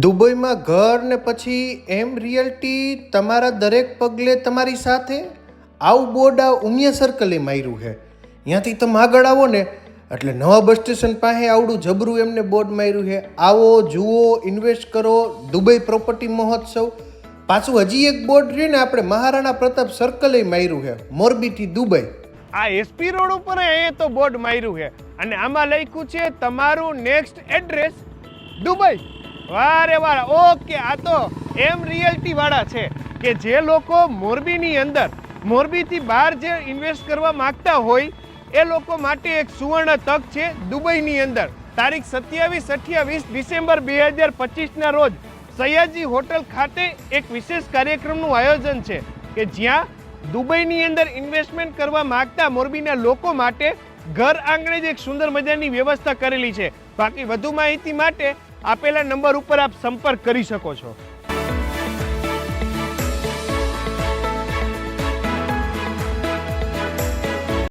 દુબઈમાં ઘર ને પછી એમ રિયલ્ટી તમારા દરેક પગલે તમારી સાથે આવું બોર્ડ આ ઉમિયા સર્કલે માર્યું છે. ત્યાંથી તમે આગળ આવો ને એટલે નવા બસ સ્ટેશન પાસે આવડું જબરું એમને બોર્ડ માર્યું છે. આવો જુઓ, ઇન્વેસ્ટ કરો, દુબઈ પ્રોપર્ટી મહોત્સવ. પાછું હજી એક બોર્ડ રહ્યું ને આપણે મહારાણા પ્રતાપ સર્કલે માર્યું છે, મોરબીથી દુબઈ. આ એસપી રોડ ઉપર એ તો બોર્ડ માર્યું છે અને આમાં લખ્યું છે તમારું નેક્સ્ટ એડ્રેસ દુબઈ. વારે વારે ઓકે, આ તો એમ રિયલ્ટી વાળા છે કે જે લોકો મોરબીની અંદર, મોરબીથી બહાર જે ઇન્વેસ્ટ કરવા માંગતા હોય એ લોકો માટે એક સુવર્ણ તક છે. દુબઈની અંદર તારીખ 27-28 ડિસેમ્બર 2025ના રોજ સયાજી હોટલ ખાતે એક વિશેષ કાર્યક્રમનું આયોજન છે કે જ્યાં દુબઈની અંદર ઇન્વેસ્ટમેન્ટ કરવા માંગતા મોરબીના લોકો માટે ઘર આંગણે જ એક સુંદર મજાની વ્યવસ્થા કરેલી છે. બાકી વધુ માહિતી માટે આપેલા નંબર ઉપર આપ સંપર્ક કરી શકો છો.